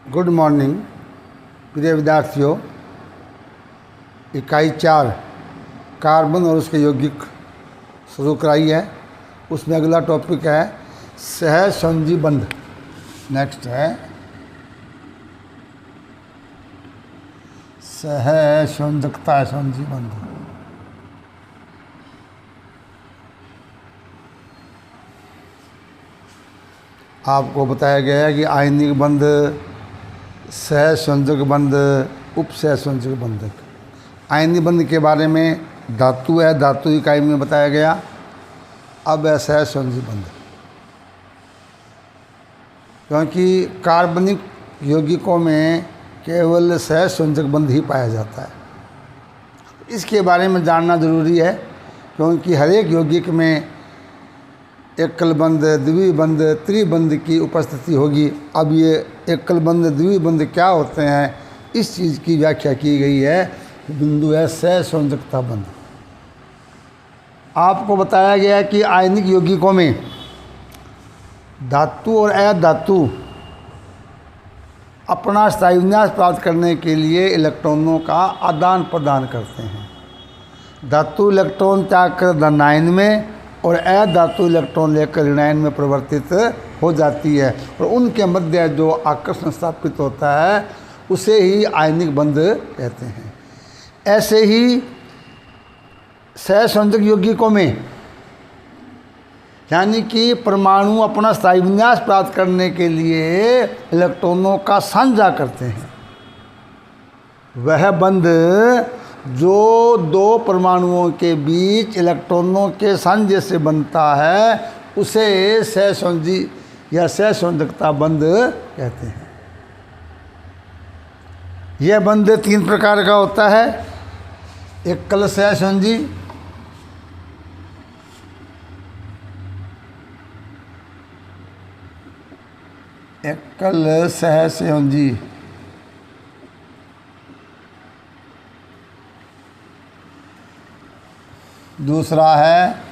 Good morning प्रिय विद्यार्थियों। इकाई 4 कार्बन और उसके यौगिक शुरू कराई है। उसमें अगला टॉपिक है सहसंयोजी बंध। नेक्स्ट है सहसंयोजकता संयोजी बंध। आपको बताया गया है कि आयनिक बंध, सहसंयोजक बंध, उपसहसंयोजक बंधक। आयनिक बंध के बारे में धातु है, धातु इकाई में बताया गया। अब है सहसंयोजी बंध, क्योंकि कार्बनिक यौगिकों में केवल सहसंयोजक बंध ही पाया जाता है। इसके बारे में जानना जरूरी है, क्योंकि हर एक यौगिक में एकल बंध, द्विबंध, त्रिबंध की उपस्थिति होगी। अब ये एकल बंध, द्विबंध क्या होते हैं, इस चीज़ की व्याख्या की गई है। बिंदु है सहसंयोजकता बंध। आपको बताया गया है कि आयनिक यौगिकों में धातु और अधातु अपना स्थायी विन्यास प्राप्त करने के लिए इलेक्ट्रॉनों का आदान प्रदान करते हैं। धातु इलेक्ट्रॉन त्याग कर धनायन में और अधातु इलेक्ट्रॉन लेकर ऋणायन में परिवर्तित हो जाती है, और उनके मध्य जो आकर्षण स्थापित होता है उसे ही आयनिक बंध कहते हैं। ऐसे ही सहसंयोजक यौगिकों में, यानी कि परमाणु अपना स्थायी विन्यास प्राप्त करने के लिए इलेक्ट्रॉनों का साझा करते हैं, वह बंध जो दो परमाणुओं के बीच इलेक्ट्रॉनों के साझे से बनता है उसे सहसंयोजी या सहसंयोजकता बंध कहते हैं। यह बंध 3 प्रकार का होता है। एकल सहसंयोजी, एकल सहसंयोजी, दूसरा है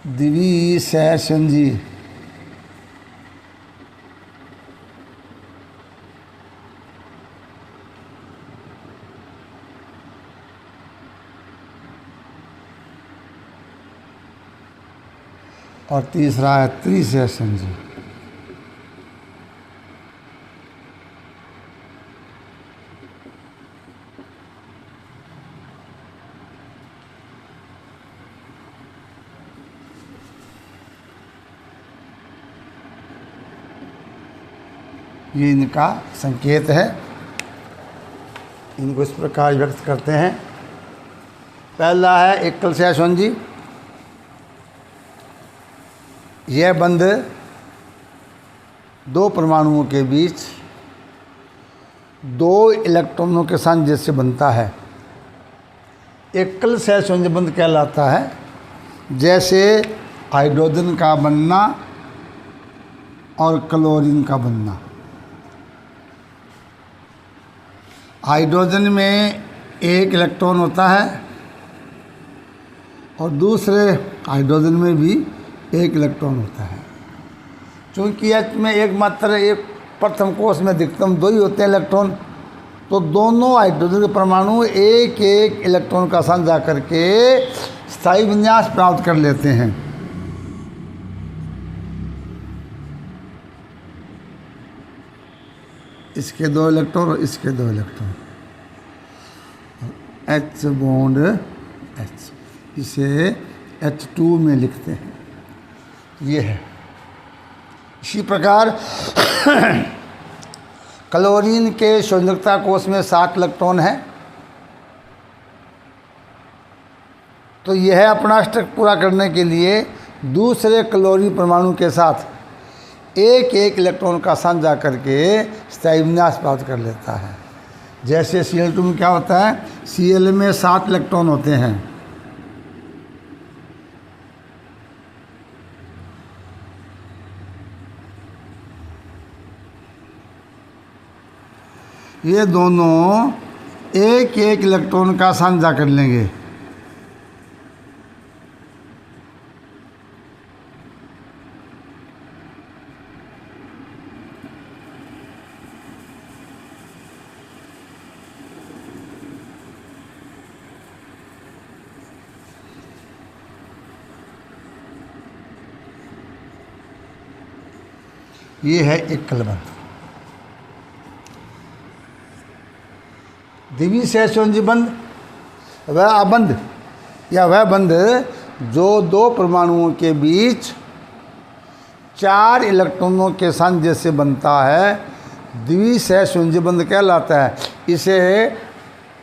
द्विसहसंयोजी, और तीसरा है त्रिसहसंयोजी। ये इनका संकेत है। इनको इस प्रकार व्यक्त करते हैं। पहला है एकल सहसंयोजी। यह बंध दो परमाणुओं के बीच दो इलेक्ट्रॉनों के साझे से बनता है। एकल सहसंयोजी बंध कहलाता है। जैसे हाइड्रोजन का बनना और क्लोरीन का बनना। हाइड्रोजन में एक इलेक्ट्रॉन होता है और दूसरे हाइड्रोजन में भी एक इलेक्ट्रॉन होता है। चूँकि एच में एकमात्र एक प्रथम कोश में अधिकतम 2 ही होते हैं इलेक्ट्रॉन, तो दोनों हाइड्रोजन के परमाणु एक एक इलेक्ट्रॉन का साझा करके स्थायी विन्यास प्राप्त कर लेते हैं। इसके 2 इलेक्ट्रॉन और इसके 2 इलेक्ट्रॉन, H बॉन्ड H, इसे H2 में लिखते हैं। ये है। इसी प्रकार क्लोरीन के संयोजकता कोश में 7 इलेक्ट्रॉन है। तो यह अपना अष्टक पूरा करने के लिए दूसरे क्लोरीन परमाणु के साथ एक एक इलेक्ट्रॉन का साझा करके स्थायी विन्यास प्राप्त कर लेता है। जैसे Cl2 में क्या होता है, Cl में 7 इलेक्ट्रॉन होते हैं। ये दोनों एक एक इलेक्ट्रॉन का साझा कर लेंगे। ये है एकल बंध। द्विसहसंयोजी बंध वह अबंध या वह बंध जो दो परमाणुओं के बीच 4 इलेक्ट्रॉनों के साथ से बनता है, द्विसहसंयोजी बंध कहलाता है। इसे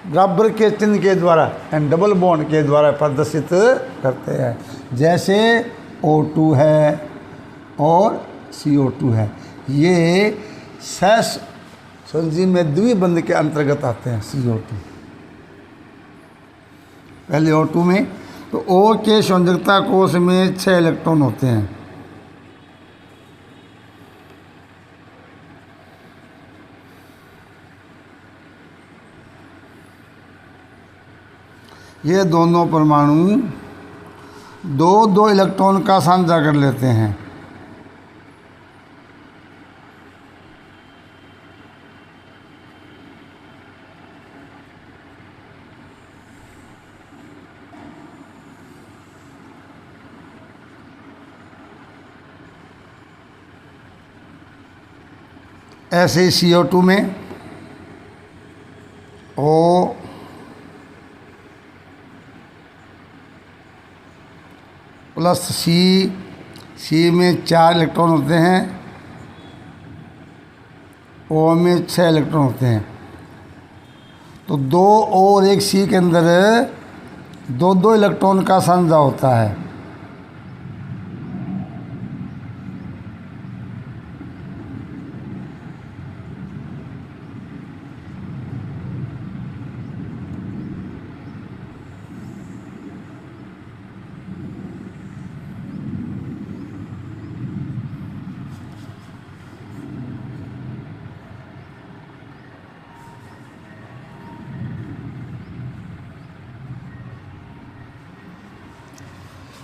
बराबर के चिन्ह के द्वारा एंड डबल बॉन्ड के द्वारा प्रदर्शित करते हैं, जैसे O2 है और CO2 है। ये सहसंयोजी में द्विबंध के अंतर्गत आते हैं। CO2 पहले O2 में तो O के संयोजकता कोश में 6 इलेक्ट्रॉन होते हैं। ये दोनों परमाणु दो इलेक्ट्रॉन का साझा कर लेते हैं। ऐसे ही CO2 में O प्लस C में 4 इलेक्ट्रॉन होते हैं, O में 6 इलेक्ट्रॉन होते हैं। तो 2 O और 1 C के अंदर 2 इलेक्ट्रॉन का साझा होता है।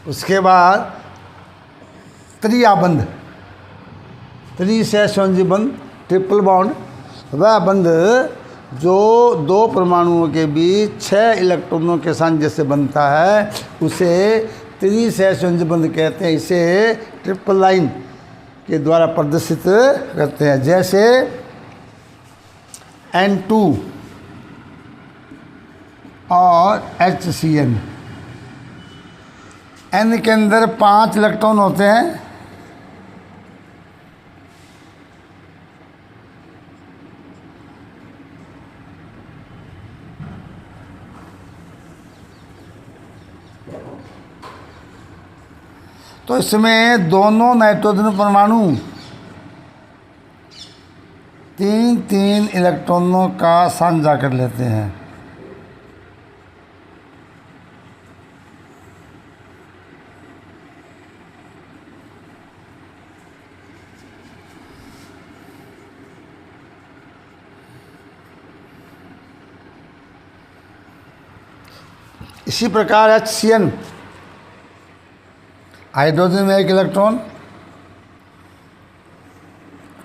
उसके बाद त्रियाबंध, त्रिसहसंयोजी बंध, ट्रिपल बॉन्ड, वह बंध जो दो परमाणुओं के बीच 6 इलेक्ट्रॉनों के साथ जैसे बनता है, उसे त्रिसहसंयोजी बंध कहते हैं। इसे ट्रिपल लाइन के द्वारा प्रदर्शित करते हैं, जैसे N2 और HCN। N के अंदर 5 इलेक्ट्रॉन होते हैं, तो इसमें दोनों नाइट्रोजन परमाणु 3 इलेक्ट्रॉनों का साझा कर लेते हैं। इसी प्रकार HCN, हाइड्रोजन में 1 इलेक्ट्रॉन,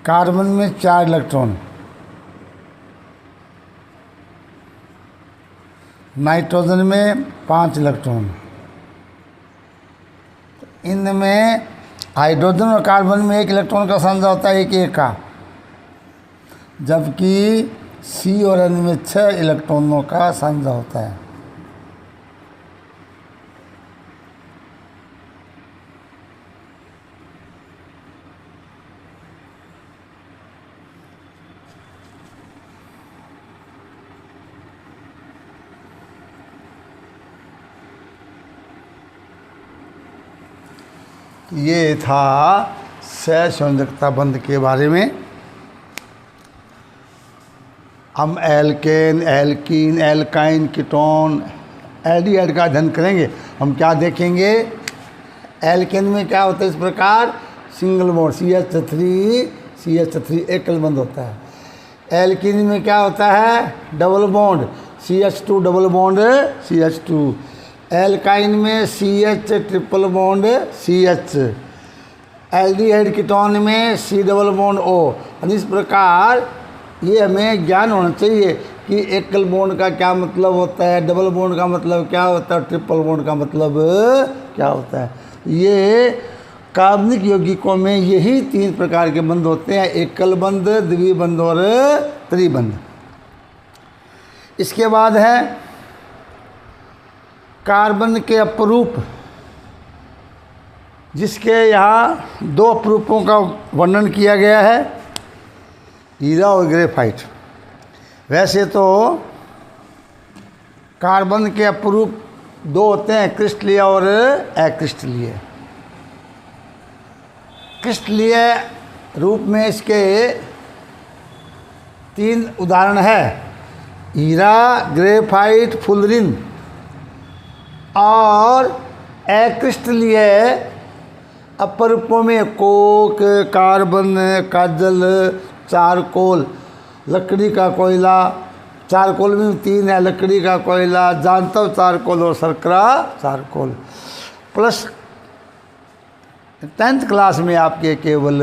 कार्बन में 4 इलेक्ट्रॉन, नाइट्रोजन में 5 इलेक्ट्रॉन। इनमें हाइड्रोजन और कार्बन में 1 इलेक्ट्रॉन का साझा होता है, एक का, जबकि C और N में 6 इलेक्ट्रॉनों का साझा होता है। ये था सहसंयोजकता बंध के बारे में। हम alkane, alkene, alkyne, ketone, aldehyde का अध्ययन करेंगे। हम क्या देखेंगे, एल्केन में क्या होता है, इस प्रकार सिंगल बॉन्ड CH3 एकल बंध होता है। एल्कीन में क्या होता है, double bond CH2 double bond CH2। Alkyne में CH triple bond CH। Aldehyde ketone में C डबल बॉन्ड O। इस प्रकार ये हमें ज्ञान होना चाहिए कि एकल बॉन्ड का क्या मतलब होता है, डबल बॉन्ड का मतलब क्या होता है, ट्रिपल बॉन्ड का मतलब क्या होता है। ये कार्बनिक यौगिकों में यही 3 प्रकार के बंध होते हैं, एकल बंध, द्विबंध और त्रिबंध। इसके बाद है कार्बन के अपरूप, जिसके यहाँ 2 अपरूपों का वर्णन किया गया है, हीरा और ग्रेफाइट। वैसे तो कार्बन के अपरूप 2 होते हैं, क्रिस्टलीय और अक्रिस्टलीय। क्रिस्टलीय रूप में इसके 3 उदाहरण है, हीरा, ग्रेफाइट, फुलरिन। और अक्रिस्टलीय अपरूपों में कोक, कार्बन, काजल, चारकोल, लकड़ी का कोयला, चारकोल में 3 है, लकड़ी का कोयला, जानतव चारकोल और शर्करा चारकोल। प्लस 10th क्लास में आपके केवल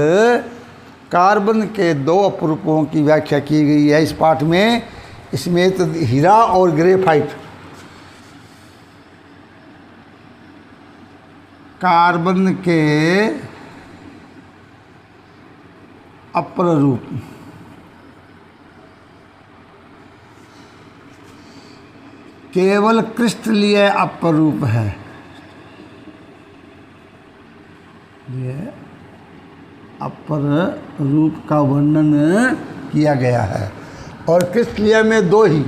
कार्बन के 2 अपरूपों की व्याख्या की गई है इस पाठ में। इसमें तो हीरा और ग्रेफाइट, कार्बन के अपर रूप, केवल क्रिस्टलीय अपर रूप है। ये अपर रूप का वर्णन किया गया है। और क्रिस्टलीय में 2 ही,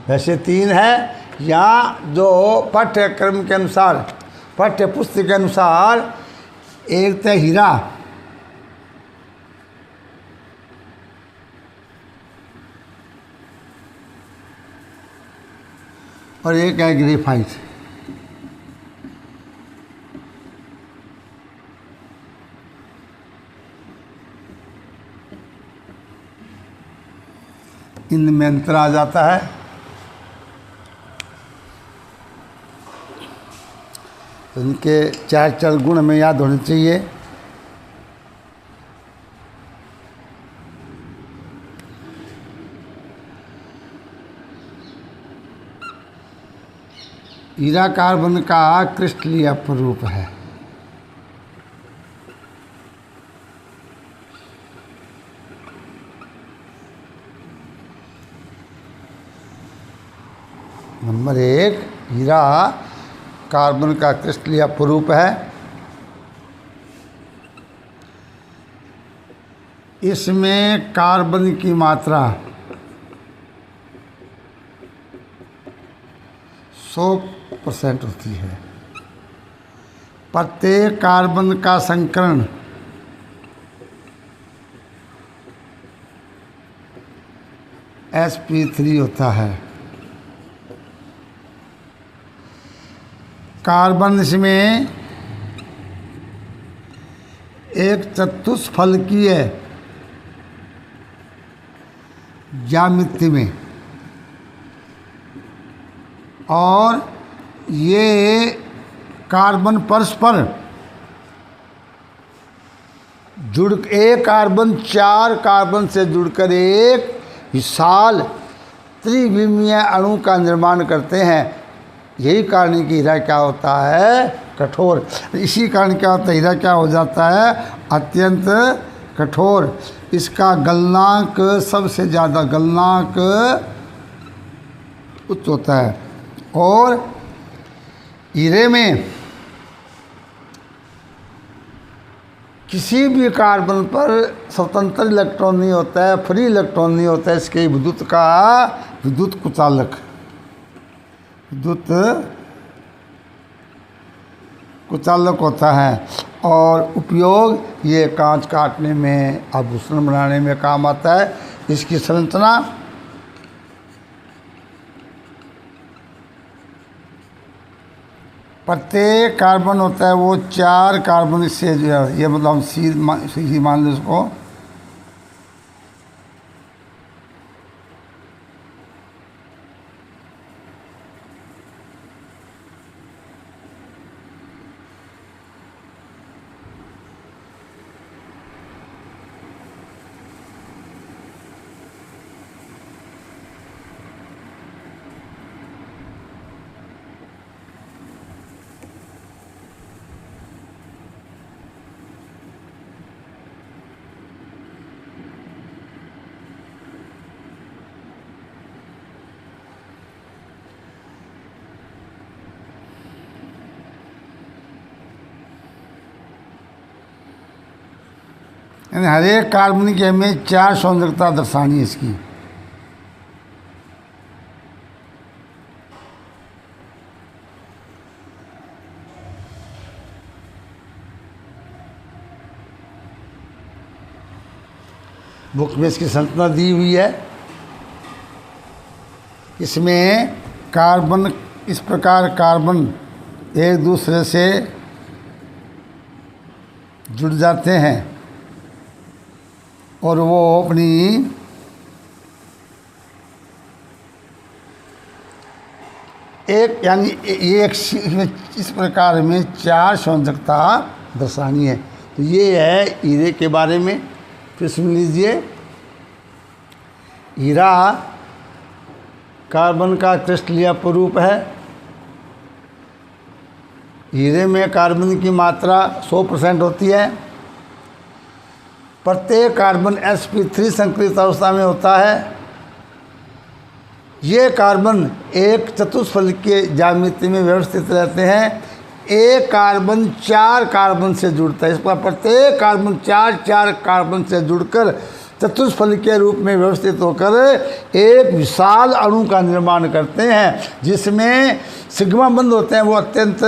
वैसे 3 है। यहाँ जो पाठ्यक्रम के अनुसार, पाठ्य पुस्तक के अनुसार, एक तो हीरा, और एक है ग्रेफाइट। इनमें अंतर आ जाता है। तो इनके 4 गुण हमें याद होने चाहिए। हीरा कार्बन का क्रिस्टलीय अपरूप है। नंबर 1, हीरा कार्बन का क्रिस्टलीय अपरूप है। इसमें कार्बन की मात्रा 100% होती है। प्रत्येक कार्बन का संकरण sp3 होता है। कार्बन इसमें एक चतुष्फलकीय ज्यामिति में, और ये कार्बन परस्पर जुड़, एक कार्बन 4 कार्बन से जुड़कर एक विशाल त्रिविमीय अणु का निर्माण करते हैं। यही कारण है कि हीरा क्या होता है, कठोर। इसी कारण क्या होता है, हीरा क्या हो जाता है, अत्यंत कठोर। इसका गलनांक सबसे ज़्यादा, गलनांक उच्च होता है। और हीरे में किसी भी कार्बन पर स्वतंत्र इलेक्ट्रॉन नहीं होता है, फ्री इलेक्ट्रॉन नहीं होता है। इसके विद्युत का विद्युत कुचालक, विद्युत कुचालक होता है। और उपयोग ये कांच काटने में, आभूषण बनाने में काम आता है। इसकी संरचना प्रत्येक कार्बन होता है वो 4 कार्बन से जो है, ये मतलब हम सी मान लो इसको। यानी हर एक कार्बनिक में 4 संयोजकता दर्शानी है इसकी। बुक में इसकी संरचना दी हुई है। इसमें कार्बन इस प्रकार कार्बन एक दूसरे से जुड़ जाते हैं और वो अपनी एक यानी एक इस प्रकार में 4 संयोजकता दर्शानी है। तो ये है हीरे के बारे में। फिर सुन लीजिए, हीरा कार्बन का क्रिस्टलीय स्वरूप है। हीरे में कार्बन की मात्रा 100% होती है। प्रत्येक कार्बन sp3 संकलित अवस्था में होता है। ये कार्बन एक चतुष्फलकीय ज्यामिति में व्यवस्थित रहते हैं। एक कार्बन 4 कार्बन से जुड़ता है। इस पर प्रत्येक कार्बन 4 कार्बन से जुड़कर चतुष्फलकीय रूप में व्यवस्थित होकर एक विशाल अणु का निर्माण करते हैं, जिसमें सिग्मा बंध होते हैं। वो अत्यंत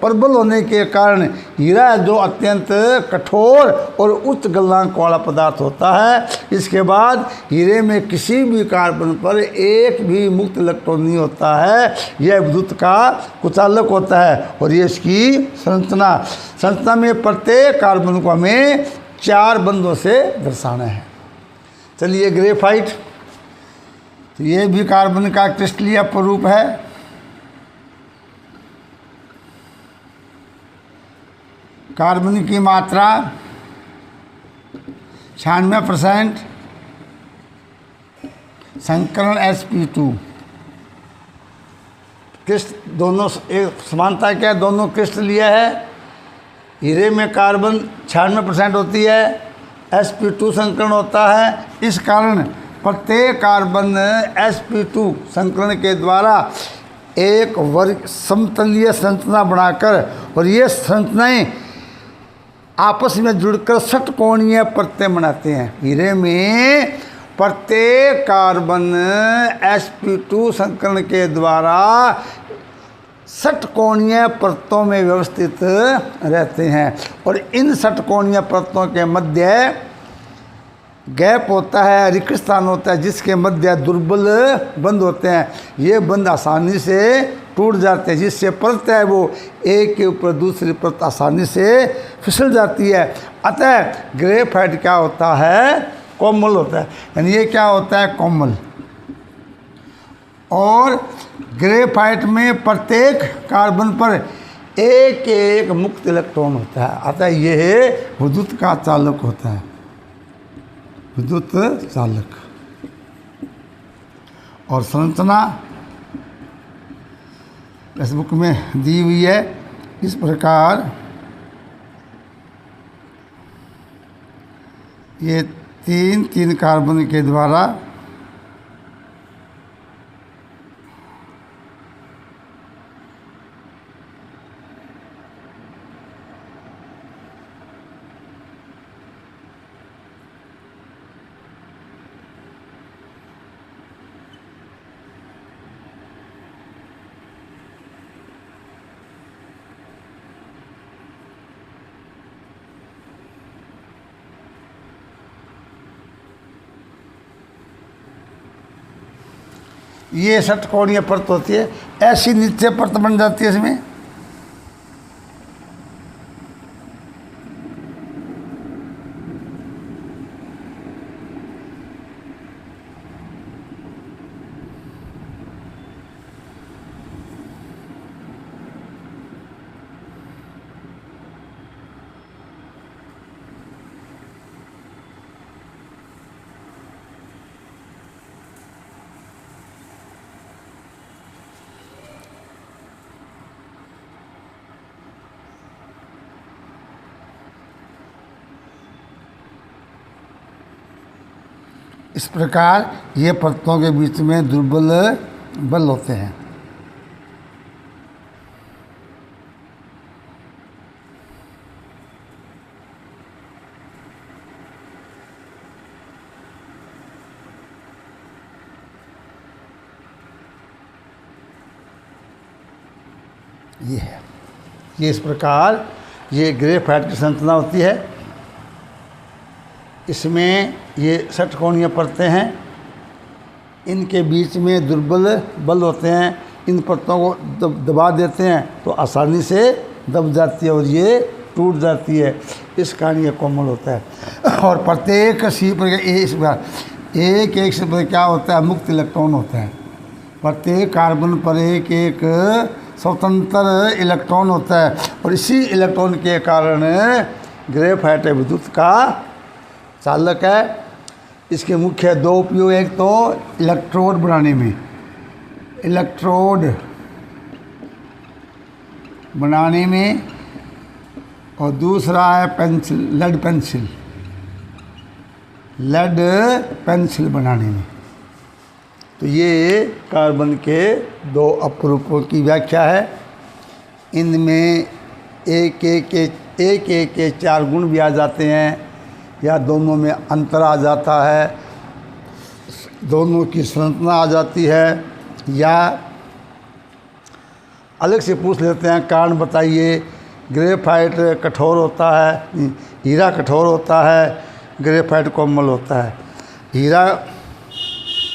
प्रबल होने के कारण हीरा जो अत्यंत कठोर और उच्च गलनांक वाला पदार्थ होता है। इसके बाद हीरे में किसी भी कार्बन पर एक भी मुक्त इलेक्ट्रॉन नहीं होता है। यह विद्युत का कुचालक होता है। और ये इसकी संरचना में प्रत्येक कार्बन को हमें 4 बंधों से दर्शाना है। चलिए, ग्रेफाइट, तो ये भी कार्बन का क्रिस्टलीय स्वरूप है। कार्बन की मात्रा 96%, संकरण sp2। क्रिस्ट दोनों एक समानता क्या है, दोनों क्रिस्टलीय है। हीरे में कार्बन 96% होती है, sp2 संकरण होता है। इस कारण प्रत्येक कार्बन sp2 संकरण के द्वारा एक वर्ग समतलीय संरचना बनाकर और ये संरचनाएं आपस में जुड़कर षटकोणीय परतें बनाते हैं। हीरे में प्रत्येक कार्बन sp2 संकरण के द्वारा षटकोणीय परतों में व्यवस्थित रहते हैं और इन षटकोणीय परतों के मध्य गैप होता है, रिक्त स्थान होता है, जिसके मध्य दुर्बल बंध होते हैं। ये बंध आसानी से टूट जाते हैं, जिससे परत है वो एक के ऊपर दूसरी परत आसानी से फिसल जाती है। अतः ग्रेफाइट क्या होता है, कोमल होता है। यानी ये क्या होता है, कोमल। और ग्रेफाइट में प्रत्येक कार्बन पर एक एक मुक्त इलेक्ट्रॉन होता है। अतः यह विद्युत का चालक होता है, विद्युत चालक। और संरचना इस बुक में दी हुई है। इस प्रकार ये 3 कार्बन के द्वारा ये षटकोणीय परत होती है। ऐसी नीचे परत बन जाती है इसमें। इस प्रकार ये परतों के बीच में दुर्बल बल होते हैं। ये है। ये इस प्रकार ये ग्रेफाइट की संरचना होती है। इसमें ये षटकोणीय परतें हैं, इनके बीच में दुर्बल बल होते हैं। इन परतों को दबा देते हैं तो आसानी से दब जाती है और ये टूट जाती है, इस कारण ये कोमल होता है। और प्रत्येक सी पर एक एक से पर क्या होता है, मुक्त इलेक्ट्रॉन होते हैं। प्रत्येक कार्बन पर एक एक स्वतंत्र इलेक्ट्रॉन होता है और इसी इलेक्ट्रॉन के कारण ग्रेफाइट विद्युत का चालक है। इसके मुख्य दो उपयोग, एक तो इलेक्ट्रोड बनाने में, इलेक्ट्रोड बनाने में, और दूसरा है pencil, lead pencil, lead pencil बनाने में। तो ये कार्बन के दो अपरूपों की व्याख्या है। इनमें एक एक के 4 गुण भी आ जाते हैं, या दोनों में अंतर आ जाता है, दोनों की संरचना आ जाती है, या अलग से पूछ लेते हैं कारण बताइए। ग्रेफाइट कठोर होता है, हीरा कठोर होता है, ग्रेफाइट कोमल होता है। हीरा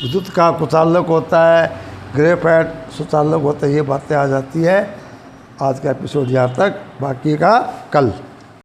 विद्युत का कुचालक होता है, ग्रेफाइट सुचालक होता है। ये बातें आ जाती है। आज का एपिसोड यहाँ तक, बाकी का कल।